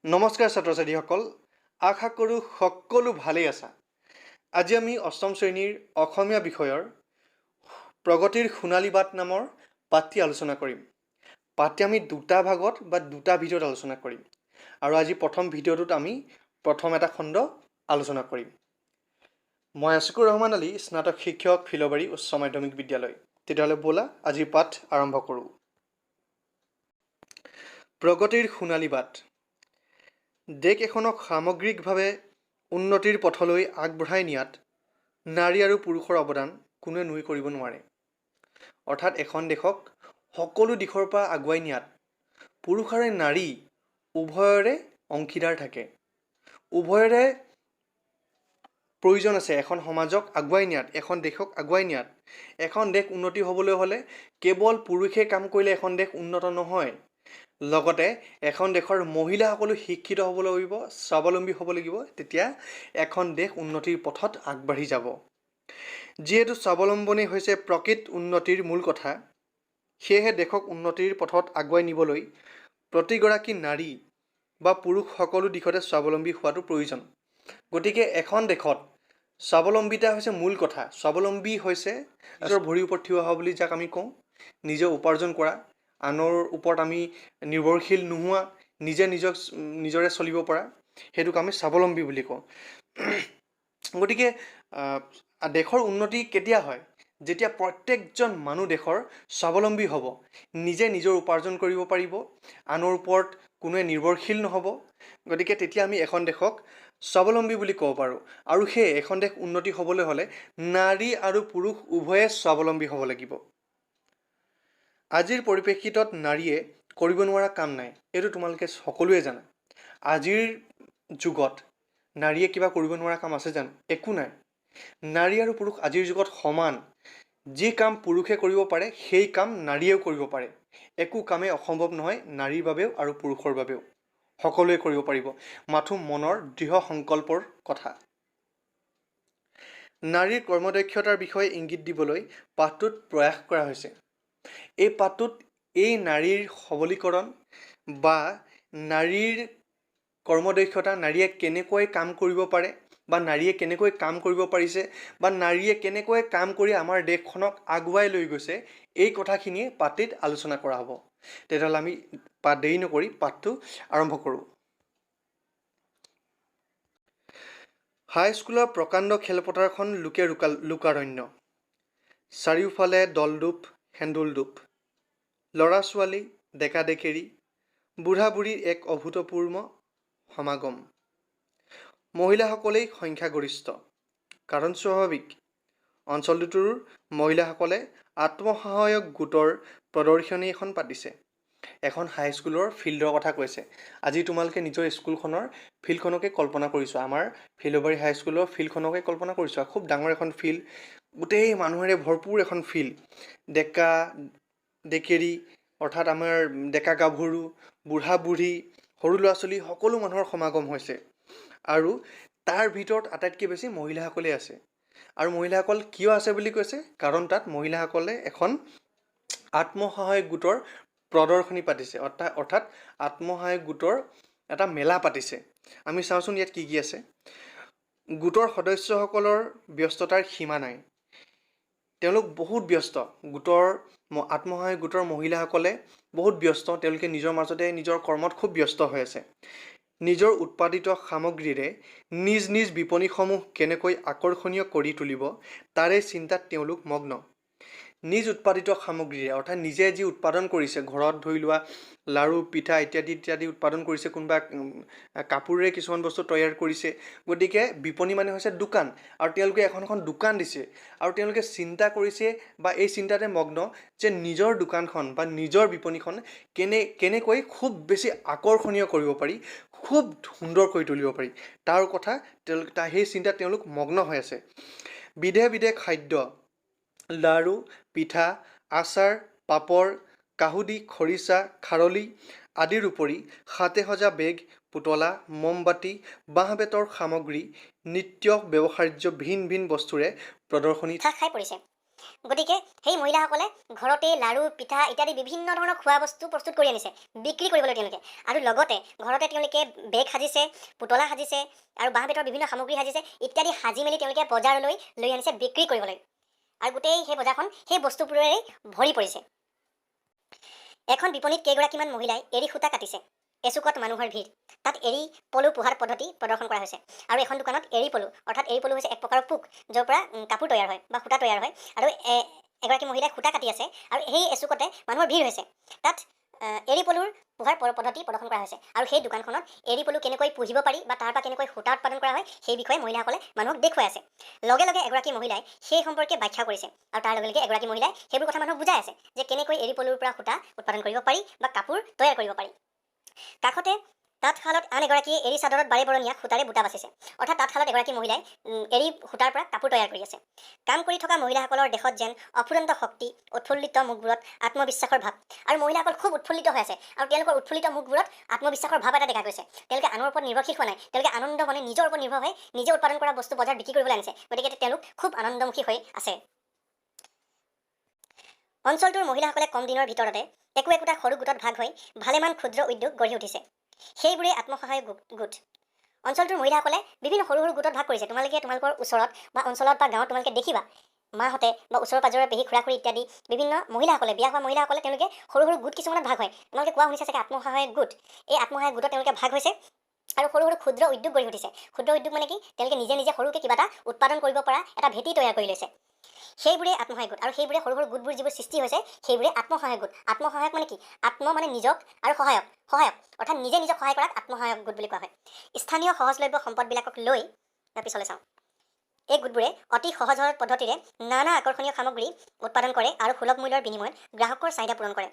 নমস্কাৰ ছাত্ৰ ছাত্ৰীসকল, আশা কৰোঁ সকলো ভালেই আছা। আজি আমি অষ্টম শ্ৰেণীৰ অসমীয়া বিষয়ৰ প্ৰগতিৰ সোণালী বাট নামৰ পাঠটি আলোচনা কৰিম। পাঠটি আমি দুটা ভাগত বা দুটা ভিডিঅ'ত আলোচনা কৰিম। আৰু আজি প্ৰথম ভিডিঅ'টোত আমি প্ৰথম এটা খণ্ড আলোচনা কৰিম। মই আছিকুৰ ৰহমান আলী, স্নাতক শিক্ষক, ফিলবাৰী উচ্চ মাধ্যমিক বিদ্যালয়। তেতিয়াহ'লে ব'লা আজিৰ পাঠ আৰম্ভ কৰোঁ। প্ৰগতিৰ সোণালী বাট। দেশ এখনক সামগ্ৰিকভাৱে উন্নতিৰ পথলৈ আগবঢ়াই নিয়াত নাৰী আৰু পুৰুষৰ অৱদান কোনোৱে নুই কৰিব নোৱাৰে। অৰ্থাৎ এখন দেশক সকলো দিশৰ পৰা আগুৱাই নিয়াত পুৰুষ আৰু নাৰী উভয়ৰে অংশীদাৰ থাকে। উভয়ৰে প্ৰয়োজন আছে এখন সমাজক আগুৱাই নিয়াত, এখন দেশক আগুৱাই নিয়াত। এখন দেশ উন্নতি হ'বলৈ হ'লে কেৱল পুৰুষে কাম কৰিলে এখন দেশ উন্নত নহয়। লগতে এখন দেশৰ মহিলাসকলো শিক্ষিত হ'ব লাগিব, স্বাৱলম্বী হ'ব লাগিব, তেতিয়া এখন দেশ উন্নতিৰ পথত আগবাঢ়ি যাব। যিহেতু স্বাৱলম্বনী হৈছে প্ৰকৃত উন্নতিৰ মূল কথা, সেয়েহে দেশক উন্নতিৰ পথত আগুৱাই নিবলৈ প্ৰতিগৰাকী নাৰী বা পুৰুষ সকলো দিশতে স্বাৱলম্বী হোৱাটো প্ৰয়োজন। গতিকে এখন দেশত স্বাৱলম্বিতা হৈছে মূল কথা। স্বাৱলম্বী হৈছে নিজৰ ভৰিৰ ওপৰত থিয় হোৱা বুলি যাক আমি কওঁ, নিজে উপাৰ্জন কৰা, আনৰ ওপৰত আমি নিৰ্ভৰশীল নোহোৱা, নিজৰে চলিব পৰা, সেইটোক আমি স্বাৱলম্বী বুলি কওঁ। গতিকে দেশৰ উন্নতি কেতিয়া হয়? যেতিয়া প্ৰত্যেকজন মানুহ দেশৰ স্বাৱলম্বী হ'ব, নিজে নিজৰ উপাৰ্জন কৰিব পাৰিব, আনৰ ওপৰত কোনোৱে নিৰ্ভৰশীল নহ'ব। গতিকে তেতিয়া আমি এখন দেশক স্বাৱলম্বী বুলি ক'ব পাৰোঁ। আৰু সেয়ে এখন দেশ উন্নতি হ'বলৈ হ'লে নাৰী আৰু পুৰুষ উভয়ে স্বাৱলম্বী হ'ব লাগিব। আজিৰ পৰিপ্ৰেক্ষিতত নাৰীয়ে কৰিব নোৱাৰা কাম নাই, এইটো তোমালোকে সকলোৱে জানা। আজিৰ যুগত নাৰীয়ে কিবা কৰিব নোৱাৰা কাম আছে জানো? একো নাই। নাৰী আৰু পুৰুষ আজিৰ যুগত সমান। যি কাম পুৰুষে কৰিব পাৰে সেই কাম নাৰীয়েও কৰিব পাৰে। একো কামেই অসম্ভৱ নহয় নাৰীৰ বাবেও আৰু পুৰুষৰ বাবেও। সকলোৱে কৰিব পাৰিব, মাথো মনৰ দৃঢ় সংকল্পৰ কথা। নাৰীৰ কৰ্মদক্ষতাৰ বিষয়ে ইংগিত দিবলৈ পাঠটোত প্ৰয়াস কৰা হৈছে। এই পাঠটোত এই নাৰীৰ সবলীকৰণ বা নাৰীৰ কৰ্মদক্ষতা, নাৰীয়ে কেনেকৈ কাম কৰিব পাৰে বা নাৰীয়ে কেনেকৈ কাম কৰিব পাৰিছে বা নাৰীয়ে কেনেকৈ কাম কৰি আমাৰ দেশখনক আগুৱাই লৈ গৈছে, এই কথাখিনিয়ে পাঠটিত আলোচনা কৰা হ'ব। তেতিয়াহ'লে আমি দেৰি নকৰি পাঠটো আৰম্ভ কৰোঁ। হাইস্কুলৰ প্ৰকাণ্ড খেলপথাৰখন লোকে লোকাৰণ্য। চাৰিওফালে দলদোপ, হেন্দোলদোপ। ল'ৰা ছোৱালী, ডেকা ডেকেৰী, বুঢ়া বুঢ়ীৰ এক অভূতপূৰ্ব সমাগম। মহিলাসকলেই সংখ্যাগৰিষ্ঠ, কাৰণ স্বাভাৱিক। অঞ্চলটোৰ মহিলাসকলে আত্মসহায়ক গোটৰ প্ৰদৰ্শনী এখন পাতিছে। এখন হাইস্কুলৰ ফিল্ডৰ কথা কৈছে। আজি তোমালোকে নিজৰ স্কুলখনৰ ফিল্ডখনকে কল্পনা কৰিছোঁ। আমাৰ ফিলবাৰী হাইস্কুলৰ ফিল্ডখনকে কল্পনা কৰিছোঁ। খুব ডাঙৰ এখন ফিল্ড, গোটেই মানুহেৰে ভৰপূৰ এখন ফিল্ড। ডেকা ডেকেৰী অৰ্থাৎ আমাৰ ডেকা গাভৰু, বুঢ়া বুঢ়ী, সৰু ল'ৰা ছোৱালী সকলো মানুহৰ সমাগম হৈছে। আৰু তাৰ ভিতৰত আটাইতকৈ বেছি মহিলাসকলেই আছে। আৰু মহিলাসকল কিয় আছে বুলি কৈছে? কাৰণ তাত মহিলাসকলে এখন আত্মসহায়ক গোটৰ প্ৰদৰ্শনী পাতিছে, অৰ্থাৎ আত্মসহায়ক গোটৰ এটা মেলা পাতিছে। আমি চাওঁচোন ইয়াত কি কি আছে। গোটৰ সদস্যসকলৰ ব্যস্ততাৰ সীমা নাই। তেওঁলোক বহুত ব্যস্ত। আত্মসহায়ক গোটৰ মহিলাসকলে বহুত ব্যস্ত। তেওঁলোকে নিজৰ মাজতে নিজৰ কৰ্মত খুব ব্যস্ত হৈ আছে। নিজৰ উৎপাদিত সামগ্ৰীৰে নিজ নিজ বিপণীসমূহ কেনেকৈ আকৰ্ষণীয় কৰি তুলিব তাৰে চিন্তাত তেওঁলোক মগ্ন। নিজ উৎপাদিত সামগ্ৰীৰে অৰ্থাৎ নিজে যি উৎপাদন কৰিছে, ঘৰত ধৰি লোৱা লাড়ু, পিঠা ইত্যাদি উৎপাদন কৰিছে, কোনোবা কাপোৰেৰে কিছুমান বস্তু তৈয়াৰ কৰিছে। গতিকে বিপণী মানে হৈছে দোকান, আৰু তেওঁলোকে এখন দোকান দিছে। আৰু তেওঁলোকে চিন্তা কৰিছে বা এই চিন্তাতে মগ্ন যে নিজৰ দোকানখন বা নিজৰ বিপণীখন কেনেকৈ খুব বেছি আকৰ্ষণীয় কৰিব পাৰি, খুব সুন্দৰ কৰি তুলিব পাৰি, সেই চিন্তাত তেওঁলোক মগ্ন হৈ আছে। বিধে বিধে খাদ্য, লাড়ু, পিঠা, আচাৰ, পাপৰ, কাহুদি, খৰিচা, খাৰলি আদিৰ উপৰি হাতে সজা বেগ, পুতলা, মমবাতি, বাঁহ বেতৰ সামগ্ৰী, নিত্য ব্যৱহাৰ্য ভিন ভিন বস্তুৰে প্ৰদৰ্শনী খাই পৰিছে। গতিকে সেই মহিলাসকলে ঘৰতে লাড়ু পিঠা ইত্যাদি বিভিন্ন ধৰণৰ খোৱা বস্তু প্ৰস্তুত কৰি আনিছে বিক্ৰী কৰিবলৈ তেওঁলোকে। আৰু লগতে ঘৰতে তেওঁলোকে বেগ সাজিছে, পুতলা সাজিছে আৰু বাঁহ বেতৰ বিভিন্ন সামগ্ৰী সাজিছে ইত্যাদি সাজি মেলি তেওঁলোকে বজাৰলৈ লৈ আনিছে বিক্ৰী কৰিবলৈ। আৰু গোটেই সেই বজাৰখন সেই বস্তুবোৰেই ভৰি পৰিছে। এখন বিপণীত কেইগৰাকীমান মহিলাই এৰী সূতা কাটিছে। এচুকত মানুহৰ ভিৰ। তাত এৰী পলু পোহাৰ পদ্ধতি প্ৰদৰ্শন কৰা হৈছে। আৰু এখন দোকানত এৰী পলু, অৰ্থাৎ এৰী পলু হৈছে এক প্ৰকাৰৰ পোক, য'ৰ পৰা কাপোৰ তৈয়াৰ হয় বা সূতা তৈয়াৰ হয়। আৰু এগৰাকী মহিলাই সূতা কাটি আছে আৰু সেই এচুকতে মানুহৰ ভিৰ হৈছে। তাত এৰী পলুৰ পোহাৰ পদ্ধতি প্ৰদৰ্শন কৰা হৈছে। আৰু সেই দোকানখনত এৰী পলু কেনেকৈ পুহিব পাৰি বা তাৰ পৰা কেনেকৈ সূতা উৎপাদন কৰা হয় সেই বিষয়ে মহিলাসকলে মানুহক দেখুৱাই আছে। লগে লগে এগৰাকী মহিলাই সেই সম্পৰ্কে ব্যাখ্যা কৰিছে। আৰু তাৰ লগে লগে এগৰাকী মহিলাই সেইবোৰ কথা মানুহক বুজাই আছে যে কেনেকৈ এৰী পলুৰ পৰা সূতা উৎপাদন কৰিব পাৰি বা কাপোৰ তৈয়াৰ কৰিব পাৰি। কাষতে তাঁতশালত আন এগৰাকীয়ে এৰী চাদৰত বাৰে বৰণীয়া সূতাৰে বুটা বাচিছে। অৰ্থাৎ তাঁতশালত এগৰাকী মহিলাই এৰী সূতাৰ পৰা কাপোৰ তৈয়াৰ কৰি আছে। কাম কৰি থকা মহিলাসকলৰ দেশত যেন অফুৰন্ত শক্তি, উৎফুল্লিত মুখবোৰত আত্মবিশ্বাসৰ ভাৱ। আৰু মহিলাসকল খুব উৎফুল্লিত হৈ আছে আৰু তেওঁলোকৰ উৎফুল্লিত মুখবোৰত আত্মবিশ্বাসৰ ভাৱ এটা দেখা গৈছে। তেওঁলোকে আনৰ ওপৰত নিৰ্ভৰশীল হোৱা নাই, তেওঁলোকে আনন্দ মনে নিজৰ ওপৰত নিৰ্ভৰ হৈ নিজে উৎপাদন কৰা বস্তু বজাৰত বিক্ৰী কৰিবলৈ আনিছে। গতিকে তেওঁলোক খুব আনন্দমুখী হৈ আছে। অঞ্চলটোৰ মহিলাসকলে কম দিনৰ ভিতৰতে একোটা সৰু গোটত ভাগ হৈ ভালেমান ক্ষুদ্ৰ উদ্যোগ গঢ়ি উঠিছে। সেইবোৰেই আত্মসহায়ক গোট। অঞ্চলটোৰ মহিলাসকলে বিভিন্ন সৰু সৰু গোটত ভাগ কৰিছে। তোমালোকৰ ওচৰত বা অঞ্চলত বা গাঁৱত তোমালোকে দেখিবা মাহঁতে বা ওচৰৰ পাজৰৰ পেহী খুৰা খুৰী ইত্যাদি বিভিন্ন মহিলাসকলে, বিয়া হোৱা মহিলাসকলে তেওঁলোকে সৰু সৰু গোট কিছুমানত ভাগ হয়। তোমালোকে কোৱা শুনিছে চাগে আত্মসহায়ক গোট। এই আত্মসহায়ক গোটত তেওঁলোকে ভাগ হৈছে আৰু সৰু সৰু ক্ষুদ্ৰ উদ্যোগ গঢ়ি উঠিছে। ক্ষুদ্ৰ উদ্যোগ মানে কি? তেওঁলোকে নিজে নিজে সৰুকৈ কিবা এটা উৎপাদন কৰিব পৰা এটা ভেটি তৈয়াৰ কৰি লৈছে। সেইবোৰেই আত্মসহায়ক গোট। আৰু সেইবোৰে সৰু সৰু গোটবোৰ যিবোৰ সৃষ্টি হৈছে সেইবোৰে আত্মসহায়ক গোট। আত্মসহায়ক মানে কি? আত্ম মানে নিজক আৰু সহায়ক অৰ্থাৎ নিজে নিজক সহায় কৰাক আত্মসহায়ক গোট বুলি কোৱা হয়। স্থানীয় সহজলভ্য সম্পদবিলাকক লৈ পিছলৈ চাওঁ। এই গোটবোৰে অতি সহজ পদ্ধতিৰে নানা আকৰ্ষণীয় সামগ্ৰী উৎপাদন কৰে আৰু সুলভ মূল্যৰ বিনিময়ত গ্ৰাহকৰ চাহিদা পূৰণ কৰে।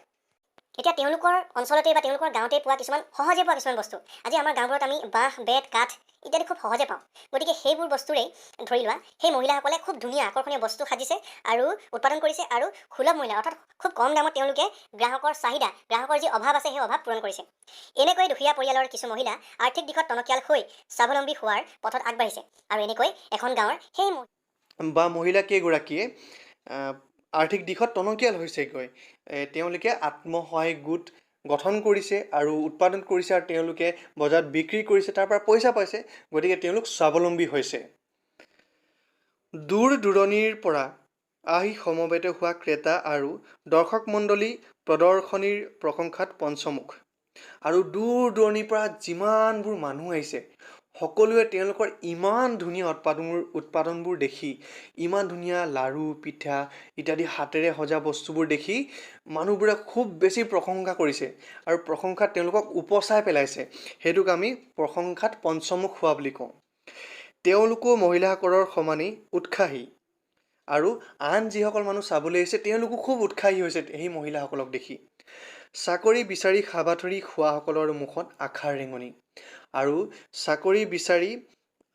এতিয়া তেওঁলোকৰ অঞ্চলতে বা তেওঁলোকৰ গাঁৱতে পোৱা সহজে পোৱা কিছুমান বস্তু, আজি আমাৰ গাঁওবোৰত আমি বাঁহ, বেত, কাঠ ইত্যাদি খুব সহজে পাওঁ। গতিকে সেইবোৰ বস্তুৰেই ধৰি লোৱা সেই মহিলাসকলে খুব ধুনীয়া আকৰ্ষণীয় বস্তু সাজিছে আৰু উৎপাদন কৰিছে আৰু সুলভ মূল্য অৰ্থাৎ খুব কম দামত তেওঁলোকে গ্ৰাহকৰ চাহিদা, গ্ৰাহকৰ যি অভাৱ আছে সেই অভাৱ পূৰণ কৰিছে। এনেকৈ দুখীয়া পৰিয়ালৰ কিছু মহিলা আৰ্থিক দিশত টনকিয়াল হৈ স্বাৱলম্বী হোৱাৰ পথত আগবাঢ়িছে। আৰু এনেকৈ এখন গাঁৱৰ সেই মহিলা কেইগৰাকীয়ে আৰ্থিক দিশত টনকিয়াল হৈছেগৈ। তেওঁলোকে আত্মসহায়ক গোট গঠন কৰিছে আৰু উৎপাদন কৰিছে আৰু তেওঁলোকে বজাৰত বিক্ৰী কৰিছে, তাৰ পৰা পইচা পাইছে। গতিকে তেওঁলোক স্বাৱলম্বী হৈছে। দূৰ দূৰণিৰ পৰা আহি সমবেত হোৱা ক্ৰেতা আৰু দৰ্শক মণ্ডলী প্ৰদৰ্শনীৰ প্ৰশংসাত পঞ্চমুখ। আৰু দূৰ দূৰণিৰ পৰা যিমানবোৰ মানুহ আহিছে সকলোৱে তেওঁলোকৰ ইমান ধুনীয়া উৎপাদনবোৰ দেখি, ইমান ধুনীয়া লাড়ু পিঠা ইত্যাদি হাতেৰে সজা বস্তুবোৰ দেখি মানুহবোৰে খুব বেছি প্ৰশংসা কৰিছে আৰু প্ৰশংসাত তেওঁলোকক উপচাই পেলাইছে। সেইটোক আমি প্ৰশংসাত পঞ্চমুখ হোৱা বুলি কওঁ। তেওঁলোকো মহিলাসকলৰ সমানেই উৎসাহী আৰু আন যিসকল মানুহ চাবলৈ আহিছে তেওঁলোকো খুব উৎসাহী হৈছে সেই মহিলাসকলক দেখি। চাকৰি বিচাৰি হাবাথুৰি খোৱাসকলৰ মুখত আশাৰ ৰেঙনি। আৰু চাকৰি বিচাৰি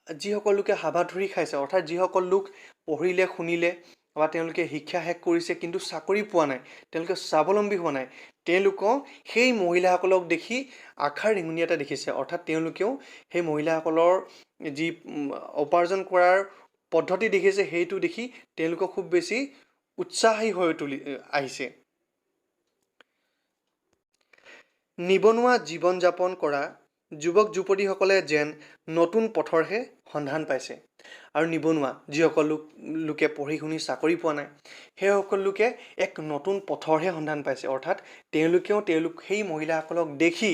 যিসকল লোকে হাবাথুৰি খাইছে, অৰ্থাৎ যিসকল লোক পঢ়িলে শুনিলে বা তেওঁলোকে শিক্ষা শেষ কৰিছে কিন্তু চাকৰি পোৱা নাই, তেওঁলোকে স্বাৱলম্বী হোৱা নাই, তেওঁলোকক সেই মহিলাসকলক দেখি আশাৰ ৰেঙনি এটা দেখিছে। অৰ্থাৎ তেওঁলোকেও সেই মহিলাসকলৰ যি উপাৰ্জন কৰাৰ পদ্ধতি দেখিছে সেইটো দেখি তেওঁলোকক খুব বেছি উৎসাহী হৈ আহিছে। নিবনুৱা জীৱন যাপন কৰা যুৱক যুৱতীসকলে যেন নতুন পথৰহে সন্ধান পাইছে। আৰু নিবনুৱা যিসকল লোকে পঢ়ি শুনি চাকৰি পোৱা নাই সেইসকল লোকে এক নতুন পথৰহে সন্ধান পাইছে। অৰ্থাৎ তেওঁলোকেও সেই মহিলাসকলক দেখি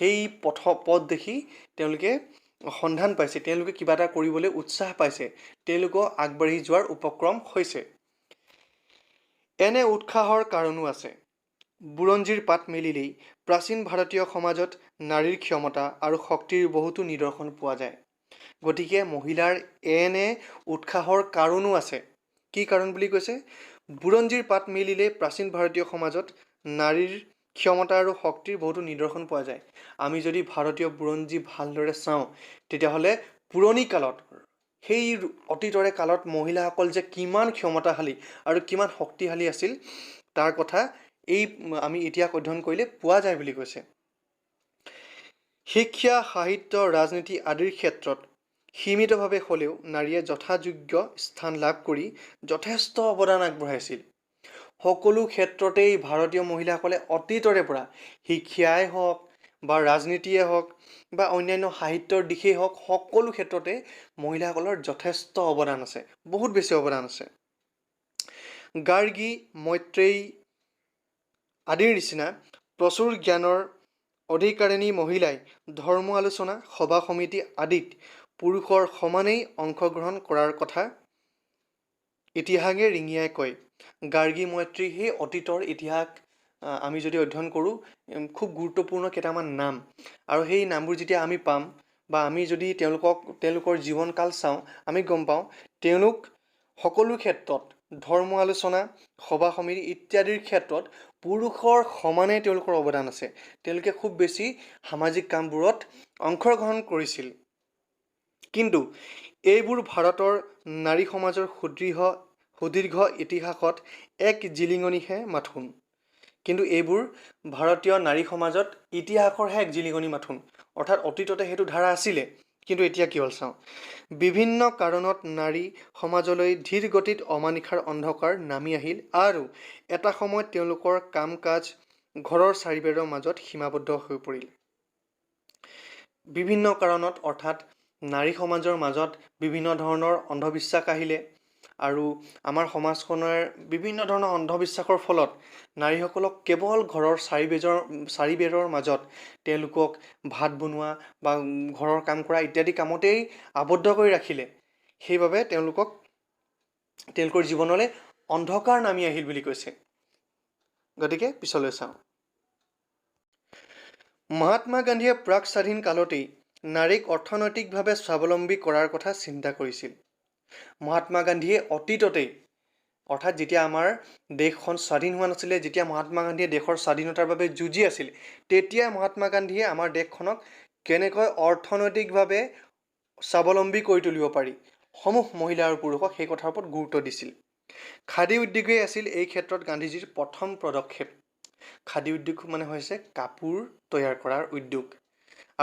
সেই পথ দেখি তেওঁলোকে সন্ধান পাইছে, তেওঁলোকে কিবা এটা কৰিবলৈ উৎসাহ পাইছে, তেওঁলোকেও আগবাঢ়ি যোৱাৰ উপক্ৰম হৈছে। এনে উৎসাহৰ কাৰণো আছে। বুৰঞ্জীৰ পাত মেলিলেই প্ৰাচীন ভাৰতীয় সমাজত নাৰীৰ ক্ষমতা আৰু শক্তিৰ বহুতো নিদৰ্শন পোৱা যায়। গতিকে মহিলাৰ এনে উৎসাহৰ কাৰণো আছে। কি কাৰণ বুলি কৈছে? বুৰঞ্জীৰ পাত মেলিলেই প্ৰাচীন ভাৰতীয় সমাজত নাৰীৰ ক্ষমতা আৰু শক্তিৰ বহুতো নিদৰ্শন পোৱা যায়। আমি যদি ভাৰতীয় বুৰঞ্জী ভালদৰে চাওঁ তেতিয়াহ'লে পুৰণি কালত, সেই অতীতৰে কালত মহিলাসকল যে কিমান ক্ষমতাশালী আৰু কিমান শক্তিশালী আছিল তাৰ কথা আমি ইতিহাস অধ্যয়ন কৰিলে পোৱা যায় বুলি কৈছে। শিক্ষা, সাহিত্য, ৰাজনীতি আদিৰ ক্ষেত্ৰত সীমিতভাৱে হ'লেও নাৰীয়ে যথাযোগ্য স্থান লাভ কৰি যথেষ্ট অৱদান আগবঢ়াইছিল। সকলো ক্ষেত্ৰতেই ভাৰতীয় মহিলাসকলে অতীতৰে পৰা শিক্ষাই হওক বা ৰাজনীতিয়ে হওক বা অন্যান্য সাহিত্যৰ দিশেই হওক, সকলো ক্ষেত্ৰতে মহিলাসকলৰ যথেষ্ট অৱদান আছে, বহুত বেছি অৱদান আছে। গাৰ্গী, মৈত্ৰেয়ী আদিৰ নিচিনা প্ৰচুৰ জ্ঞানৰ অধিকাৰিণী মহিলাই ধৰ্ম আলোচনা, সভা সমিতি আদিত পুৰুষৰ সমানেই অংশগ্ৰহণ কৰাৰ কথা ইতিহাসে ৰিঙিয়াই কয়। গাৰ্গী, মৈত্ৰেয়ী সেই অতীতৰ ইতিহাস আমি যদি অধ্যয়ন কৰোঁ, খুব গুৰুত্বপূৰ্ণ কেইটামান নাম, আৰু সেই নামবোৰ যেতিয়া আমি পাম বা আমি যদি তেওঁলোকৰ জীৱনকাল চাওঁ, আমি গম পাওঁ তেওঁলোক সকলো ক্ষেত্ৰত ধৰ্ম আলোচনা, সভা সমিতি ইত্যাদিৰ ক্ষেত্ৰত পুৰুষৰ সমানে তেওঁলোকৰ অৱদান আছে। তেওঁলোকে খুব বেছি সামাজিক কামবোৰত অংশগ্ৰহণ কৰিছিল। কিন্তু এইবোৰ ভাৰতৰ নাৰী সমাজৰ সুদীৰ্ঘ ইতিহাসত এক জিলিঙনিহে মাথোন। কিন্তু এইবোৰ ভাৰতীয় নাৰী সমাজত ইতিহাসৰহে এক জিলিঙনি মাথোন। অৰ্থাৎ অতীততে সেইটো ধাৰা আছিলে, কিন্তু এতিয়া কি হ'ল চাওঁ। বিভিন্ন কাৰণত নাৰী সমাজলৈ ধীৰ গতিত অমানিশাৰ অন্ধকাৰ নামি আহিল আৰু এটা সময়ত তেওঁলোকৰ কাম কাজ ঘৰৰ চাৰিবেৰৰ মাজত সীমাবদ্ধ হৈ পৰিল। বিভিন্ন কাৰণত অৰ্থাৎ নাৰী সমাজৰ মাজত বিভিন্ন ধৰণৰ অন্ধবিশ্বাস আহিলে, আৰু আমাৰ সমাজখনৰ বিভিন্ন ধৰণৰ অন্ধবিশ্বাসৰ ফলত নাৰীসকলক কেৱল ঘৰৰ চাৰিবেৰৰ মাজত তেওঁলোকক ভাত বনোৱা বা ঘৰৰ কাম কৰা ইত্যাদি কামতেই আবদ্ধ কৰি ৰাখিলে। সেইবাবে তেওঁলোকৰ জীৱনলৈ অন্ধকাৰ নামি আহিল বুলি কৈছে। গতিকে পিছলৈ চাওঁ। মহাত্মা গান্ধীয়ে প্ৰাক স্বাধীন কালতেই নাৰীক অৰ্থনৈতিকভাৱে স্বাৱলম্বী কৰাৰ কথা চিন্তা কৰিছিল। মহাত্মা গান্ধীয়ে অতীততেই, অৰ্থাৎ যেতিয়া আমাৰ দেশখন স্বাধীন হোৱা নাছিলে, যেতিয়া মহাত্মা গান্ধীয়ে দেশৰ স্বাধীনতাৰ বাবে যুঁজি আছিল, তেতিয়া মহাত্মা গান্ধীয়ে আমাৰ দেশখনক কেনেকৈ অৰ্থনৈতিকভাৱে স্বাৱলম্বী কৰি তুলিব পাৰি, সমূহ মহিলা আৰু পুৰুষক সেই কথাৰ ওপৰত গুৰুত্ব দিছিল। খাদী উদ্যোগেই আছিল এই ক্ষেত্ৰত গান্ধীজীৰ প্ৰথম পদক্ষেপ। খাদী উদ্যোগ মানে হৈছে কাপোৰ তৈয়াৰ কৰাৰ উদ্যোগ,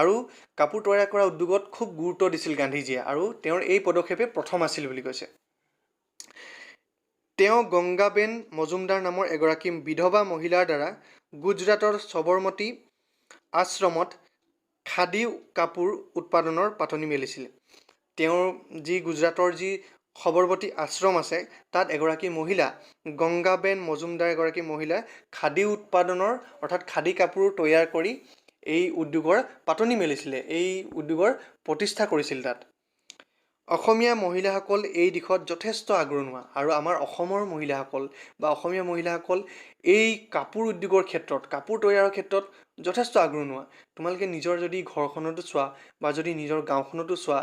আৰু কাপোৰ তৈয়াৰ কৰা উদ্যোগত খুব গুৰুত্ব দিছিল গান্ধীজীয়ে, আৰু তেওঁৰ এই পদক্ষেপে প্ৰথম আছিল বুলি কৈছে। তেওঁ গংগাবেন মজুমদাৰ নামৰ এগৰাকী বিধৱা মহিলাৰ দ্বাৰা গুজৰাটৰ সবৰমতী আশ্ৰমত খাদী কাপোৰ উৎপাদনৰ পাতনি মেলিছিল। তেওঁৰ গুজৰাটৰ যি সবৰমতী আশ্ৰম আছে, তাত এগৰাকী মহিলা, গংগাবেন মজুমদাৰ এগৰাকী মহিলাই খাদী উৎপাদনৰ অৰ্থাৎ খাদী কাপোৰ তৈয়াৰ কৰি এই উদ্যোগৰ পাতনি মেলিছিলে, এই উদ্যোগৰ প্ৰতিষ্ঠা কৰিছিল তাত। অসমীয়া মহিলাসকল এই দিশত যথেষ্ট আগৰণুৱা, আৰু আমাৰ অসমৰ মহিলাসকল বা অসমীয়া মহিলাসকল এই কাপোৰ উদ্যোগৰ ক্ষেত্ৰত, কাপোৰ তৈয়াৰৰ ক্ষেত্ৰত যথেষ্ট আগৰণুৱা। তোমালোকে নিজৰ যদি ঘৰখনতো চোৱা বা যদি নিজৰ গাঁওখনতো চোৱা,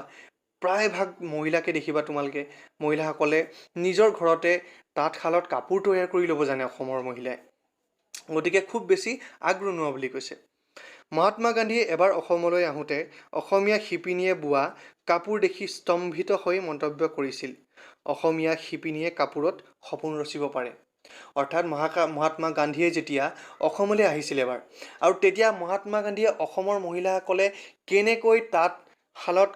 প্ৰায়ভাগ মহিলাকে দেখিবা তোমালোকে, মহিলাসকলে নিজৰ ঘৰতে তাঁতশালত কাপোৰ তৈয়াৰ কৰি ল'ব জানে অসমৰ মহিলাই। গতিকে খুব বেছি আগৰণুৱা বুলি কৈছে। মহাত্মা গান্ধীয়ে এবাৰ অসমলৈ আহোঁতে অসমীয়া শিপিনীয়ে বোৱা কাপোৰ দেখি স্তম্ভিত হৈ মন্তব্য কৰিছিল, অসমীয়া শিপিনীয়ে কাপোৰত সপোন ৰচিব পাৰে। অৰ্থাৎ মহাত্মা গান্ধীয়ে যেতিয়া অসমলৈ আহিছিল এবাৰ, আৰু তেতিয়া মহাত্মা গান্ধীয়ে অসমৰ মহিলাসকলে কেনেকৈ তাঁতশালত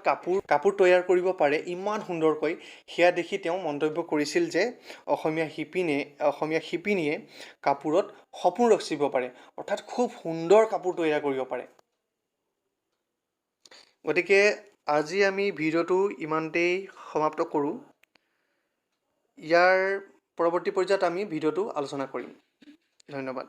কাপোৰ তৈয়াৰ কৰিব পাৰে ইমান সুন্দৰকৈ, সেয়া দেখি তেওঁ মন্তব্য কৰিছিল যে অসমীয়া শিপিনীয়ে কাপোৰত সপোন ৰচিব পাৰে, অৰ্থাৎ খুব সুন্দৰ কাপোৰ তৈয়াৰ কৰিব পাৰে। গতিকে আজি আমি ভিডিঅ'টো ইমানতেই সমাপ্ত কৰোঁ। ইয়াৰ পৰৱৰ্তী পৰ্যায়ত আমি ভিডিঅ'টো আলোচনা কৰিম। ধন্যবাদ।